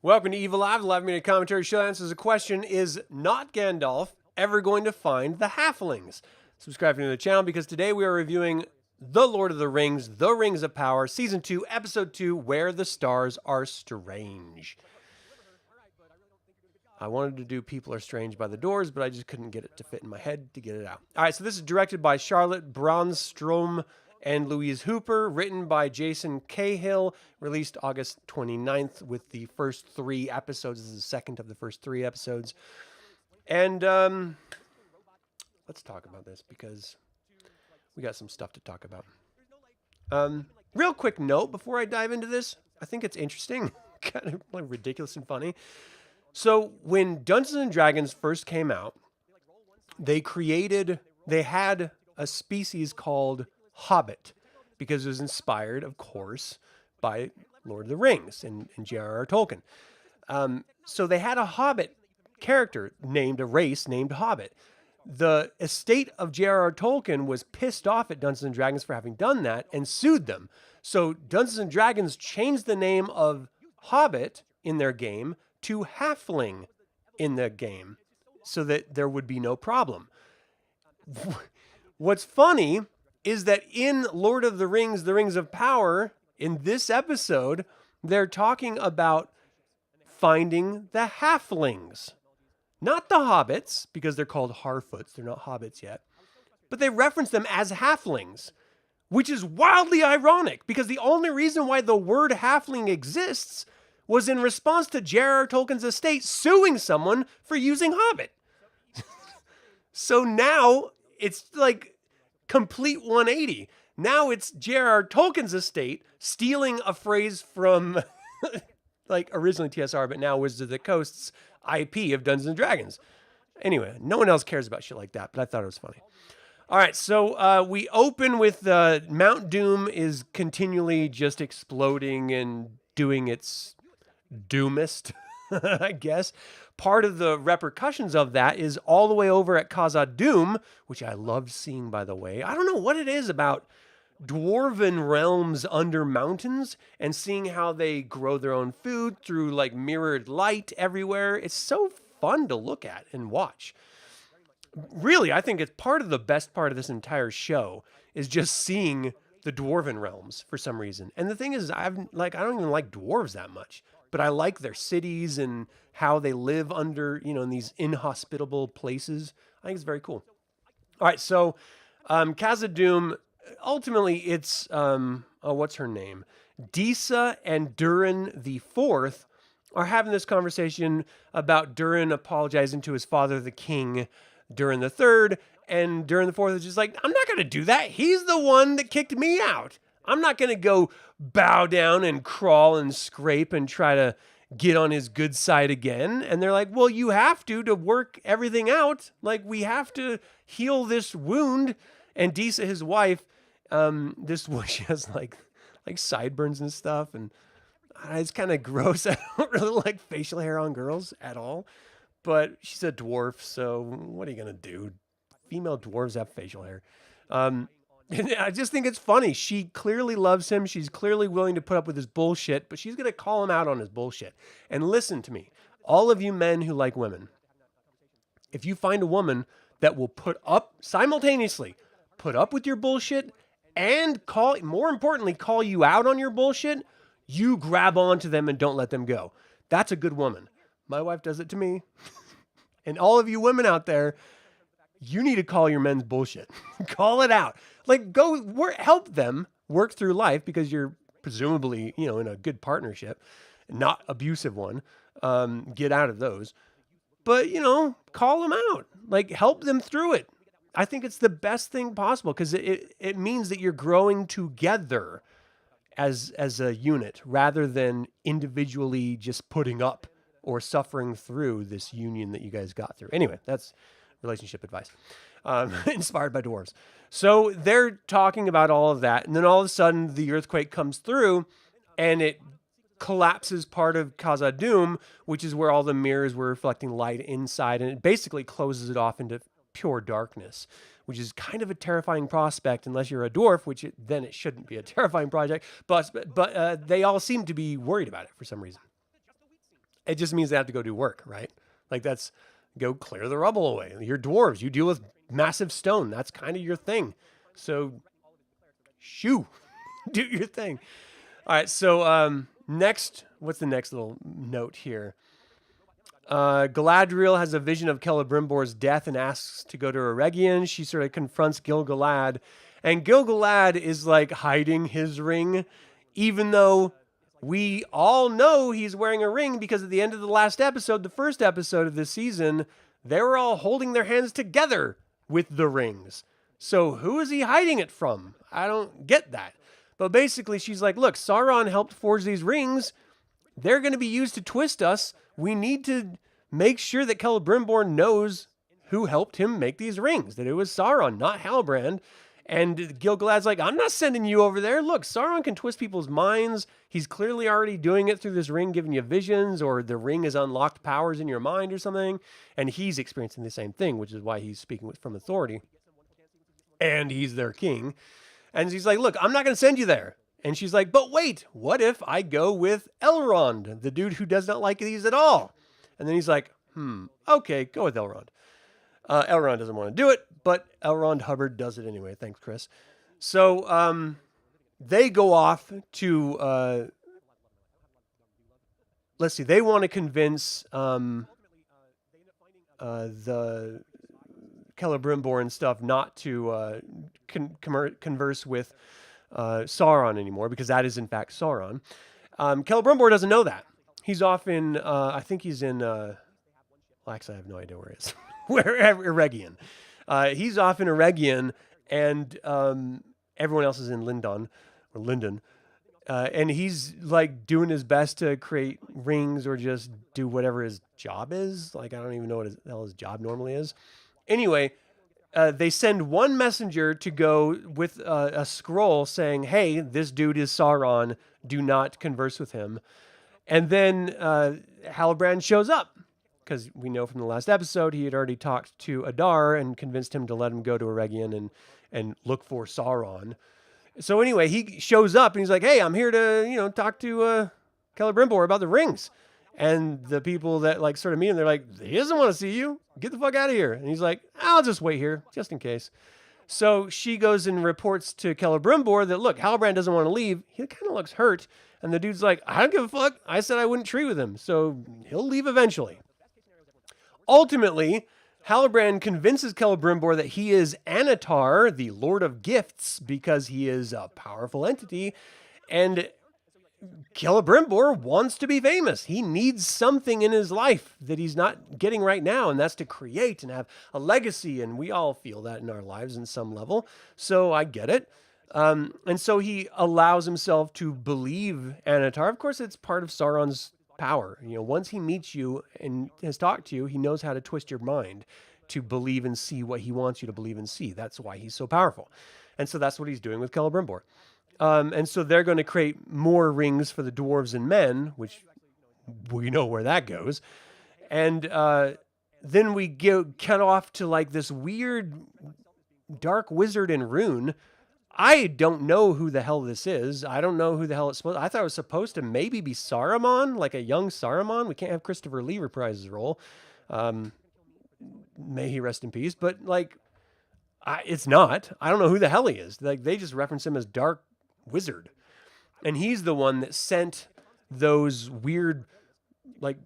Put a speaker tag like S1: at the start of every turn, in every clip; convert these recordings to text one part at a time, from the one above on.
S1: Welcome to Evilive, the live media commentary show that answers the question, is not Gandalf ever going to find the halflings? Subscribe to the channel because today we are reviewing The Lord of the Rings, The Rings of Power, Season 2, Episode 2, Where the Stars Are Strange. I wanted to do People Are Strange by the Doors, but I just couldn't get it to fit in my head to get it out. All right, so this is directed by Charlotte Braunstrom and Louise Hooper, written by Jason Cahill, released August 29th with the first 3 episodes. This is the second of the first 3 episodes. And let's talk about this because we got some stuff to talk about. Real quick note before I dive into this. I think it's interesting, kind of like ridiculous and funny. So when Dungeons & Dragons first came out, they had a species called Hobbit, because it was inspired, of course, by Lord of the Rings and J.R.R. Tolkien. So they had a Hobbit character a race named Hobbit. The estate of J.R.R. Tolkien was pissed off at Dungeons & Dragons for having done that and sued them. So Dungeons & Dragons changed the name of Hobbit in their game to Halfling in the game so that there would be no problem. What's funny is that in Lord of the Rings, The Rings of Power, in this episode, they're talking about finding the halflings. Not the hobbits, because they're called Harfoots. They're not hobbits yet. But they reference them as halflings, which is wildly ironic, because the only reason why the word halfling exists was in response to J.R.R. Tolkien's estate suing someone for using Hobbit. So now it's like complete 180. Now it's J.R.R. Tolkien's estate stealing a phrase from like originally TSR, but now Wizards of the Coast's IP of Dungeons & Dragons. Anyway, no one else cares about shit like that, but I thought it was funny. All right, so we open with Mount Doom is continually just exploding and doing its doomest, I guess. Part of the repercussions of that is all the way over at Khazad-dûm, which I loved seeing, by the way. I don't know what it is about dwarven realms under mountains and seeing how they grow their own food through like mirrored light everywhere. It's so fun to look at and watch. Really, I think it's part of the best part of this entire show is just seeing the dwarven realms for some reason. And the thing is, I don't even like dwarves that much, but I like their cities and how they live under, in these inhospitable places. I think it's very cool. All right, so Khazad-dûm, ultimately it's, what's her name? Disa and Durin the Fourth are having this conversation about Durin apologizing to his father, the king, Durin the Third, and Durin the Fourth is just like, I'm not going to do that. He's the one that kicked me out. I'm not going to go bow down and crawl and scrape and try to get on his good side again. And they're like, well, you have to work everything out. Like, we have to heal this wound. And Disa, his wife, she has like sideburns and stuff. And it's kind of gross. I don't really like facial hair on girls at all. But she's a dwarf, so what are you going to do? Female dwarves have facial hair. And I just think it's funny. She clearly loves him. She's clearly willing to put up with his bullshit, but she's going to call him out on his bullshit. And listen to me, all of you men who like women, if you find a woman that will simultaneously put up with your bullshit and more importantly, call you out on your bullshit, you grab onto them and don't let them go. That's a good woman. My wife does it to me. And all of you women out there, you need to call your men's bullshit. Call it out. Like, help them work through life because you're presumably, in a good partnership, not abusive one. Get out of those. But, call them out. Like, help them through it. I think it's the best thing possible because it means that you're growing together as a unit rather than individually just putting up or suffering through this union that you guys got through. Anyway, that's relationship advice, inspired by dwarves. So they're talking about all of that. And then all of a sudden the earthquake comes through and it collapses part of Khazad-dûm, which is where all the mirrors were reflecting light inside. And it basically closes it off into pure darkness, which is kind of a terrifying prospect unless you're a dwarf, which then it shouldn't be a terrifying project. But they all seem to be worried about it for some reason. It just means they have to go do work, right? Like that's go clear the rubble away. You're dwarves. You deal with massive stone. That's kind of your thing. So shoo, do your thing. All right. So next, what's the next little note here? Galadriel has a vision of Celebrimbor's death and asks to go to Eregion. She sort of confronts Gil-galad, and Gil-galad is like hiding his ring, even though we all know he's wearing a ring because at the end of the last episode, the first episode of this season, they were all holding their hands together with the rings. So who is he hiding it from? I don't get that. But basically, she's like, look, Sauron helped forge these rings. They're going to be used to twist us. We need to make sure that Celebrimbor knows who helped him make these rings, that it was Sauron, not Halbrand. And Gil-galad's like, I'm not sending you over there. Look, Sauron can twist people's minds. He's clearly already doing it through this ring, giving you visions, or the ring has unlocked powers in your mind or something. And he's experiencing the same thing, which is why he's speaking from authority. And he's their king. And he's like, look, I'm not going to send you there. And she's like, but wait, what if I go with Elrond, the dude who does not like these at all? And then he's like, okay, go with Elrond. Elrond doesn't want to do it, but Elrond Hubbard does it anyway. Thanks, Chris. So they go off to, let's see, they want to convince the Celebrimbor and stuff not to converse with Sauron anymore, because that is in fact Sauron. Celebrimbor doesn't know that. He's off in, I think he's in, well, actually I have no idea where he is. Eregion. He's off in Eregion, and everyone else is in Lindon. And he's like doing his best to create rings or just do whatever his job is. Like, I don't even know what the hell his job normally is. Anyway, they send one messenger to go with a scroll saying, hey, this dude is Sauron. Do not converse with him. And then Halbrand shows up, because we know from the last episode he had already talked to Adar and convinced him to let him go to Eregion and look for Sauron. So anyway, he shows up and he's like, hey, I'm here to, talk to Celebrimbor about the rings. And the people that like sort of meet him, they're like, he doesn't want to see you. Get the fuck out of here. And he's like, I'll just wait here, just in case. So she goes and reports to Celebrimbor that, look, Halbrand doesn't want to leave. He kind of looks hurt. And the dude's like, I don't give a fuck. I said I wouldn't tree with him. So he'll leave eventually. Ultimately, Halbrand convinces Celebrimbor that he is Anatar, the Lord of Gifts, because he is a powerful entity. And Celebrimbor wants to be famous. He needs something in his life that he's not getting right now, and that's to create and have a legacy, and we all feel that in our lives in some level, so I get it. And so he allows himself to believe Anatar. Of course, it's part of Sauron's power. Once he meets you and has talked to you, he knows how to twist your mind to believe and see what he wants you to believe and see. That's why he's so powerful. And so that's what he's doing with Celebrimbor. And so they're going to create more rings for the dwarves and men, which we know where that goes. And then we cut off to like this weird dark wizard in Rune. I don't know who the hell this is. I don't know who the hell it's supposed to. I thought it was supposed to maybe be Saruman, like a young Saruman. We can't have Christopher Lee reprise his role. May he rest in peace. But like, it's not. I don't know who the hell he is. Like, they just reference him as Dark Wizard. And he's the one that sent those weird, like,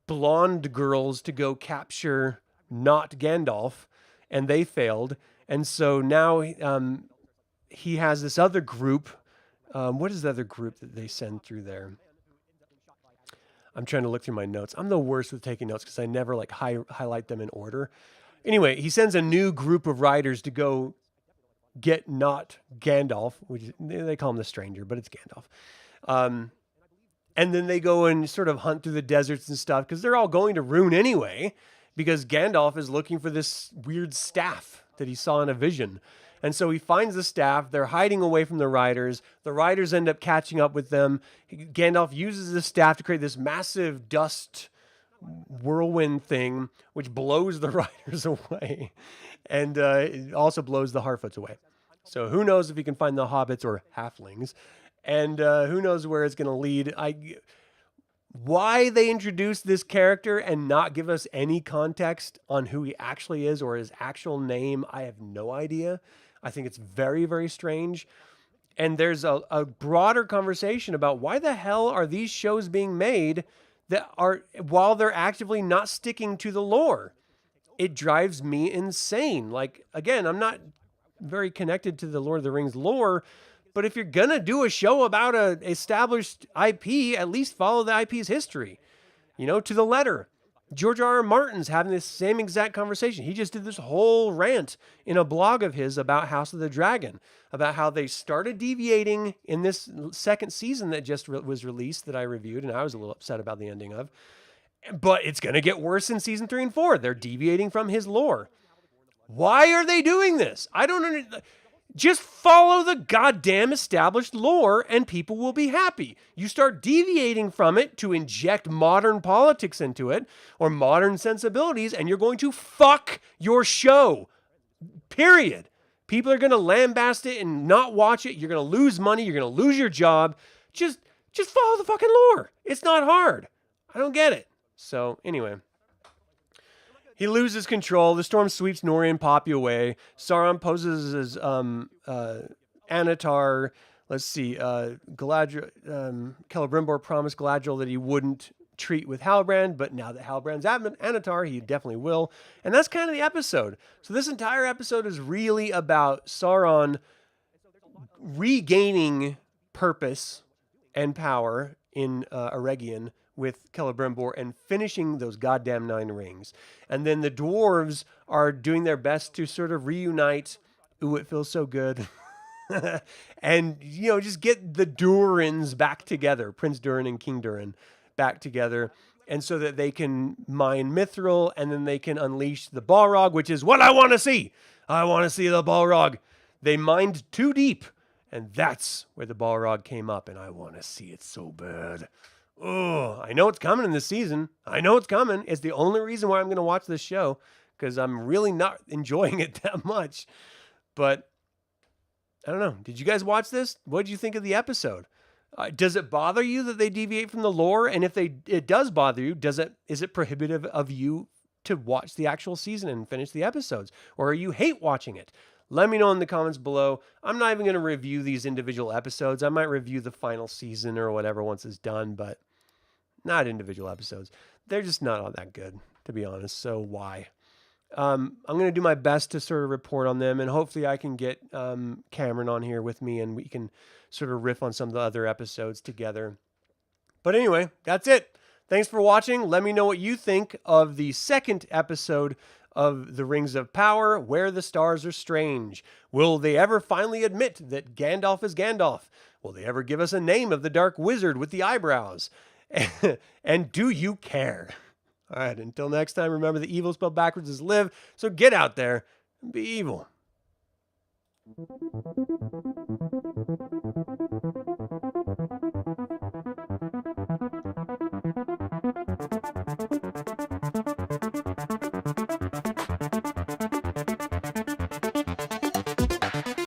S1: blonde girls to go capture not Gandalf, and they failed. And so now he has this other group. What is the other group that they send through there? I'm trying to look through my notes. I'm the worst with taking notes because I never like highlight them in order. Anyway, he sends a new group of riders to go get not Gandalf, which they call him the Stranger, but it's Gandalf. And then they go and sort of hunt through the deserts and stuff because they're all going to Rune anyway, because Gandalf is looking for this weird staff that he saw in a vision. And so he finds the staff. They're hiding away from the riders. The riders end up catching up with them. Gandalf uses the staff to create this massive dust whirlwind thing, which blows the riders away. And it also blows the Harfoots away. So who knows if he can find the hobbits or halflings. And who knows where it's going to lead. Why they introduced this character and not give us any context on who he actually is or his actual name, I have no idea. I think it's very, very strange. And there's a broader conversation about why the hell are these shows being made that are, while they're actively not sticking to the lore. It drives me insane. Like, again, I'm not very connected to the Lord of the Rings lore, but if you're going to do a show about a established IP, at least follow the IP's history, to the letter. George R.R. Martin's having this same exact conversation. He just did this whole rant in a blog of his about House of the Dragon, about how they started deviating in this second season that just was released that I reviewed, and I was a little upset about the ending of. But it's going to get worse in season 3 and 4. They're deviating from his lore. Why are they doing this? I don't understand. Just follow the goddamn established lore and people will be happy. You start deviating from it to inject modern politics into it or modern sensibilities, and you're going to fuck your show. Period. People are going to lambast it and not watch it. You're going to lose money. You're going to lose your job. Just follow the fucking lore. It's not hard. I don't get it. So anyway, he loses control. The storm sweeps Nori and Poppy away. Sauron poses as Anatar. Let's see. Galadriel, Celebrimbor promised Galadriel that he wouldn't treat with Halbrand, but now that Halbrand's Anatar, he definitely will. And that's kind of the episode. So this entire episode is really about Sauron regaining purpose and power in Eregion with Celebrimbor and finishing those goddamn 9 rings. And then the dwarves are doing their best to sort of reunite. Ooh, it feels so good. And, just get the Durins back together, Prince Durin and King Durin back together. And so that they can mine Mithril and then they can unleash the Balrog, which is what I want to see. I want to see the Balrog. They mined too deep. And that's where the Balrog came up. And I want to see it so bad. Oh, I know it's coming in this season. I know it's coming. It's the only reason why I'm going to watch this show, because I'm really not enjoying it that much. But I don't know. Did you guys watch this? What did you think of the episode? Does it bother you that they deviate from the lore? And if it does bother you, is it prohibitive of you to watch the actual season and finish the episodes? Or you hate watching it? Let me know in the comments below. I'm not even going to review these individual episodes. I might review the final season or whatever once it's done, but not individual episodes. They're just not all that good, to be honest. So why? I'm going to do my best to sort of report on them, and hopefully I can get Cameron on here with me, and we can sort of riff on some of the other episodes together. But anyway, that's it. Thanks for watching. Let me know what you think of the second episode of The Rings of Power, Where the Stars Are Strange. Will they ever finally admit that Gandalf is Gandalf? Will they ever give us a name of the dark wizard with the eyebrows? And do you care? All right, until next time, remember the evil spelled backwards is live, so get out there and be evil.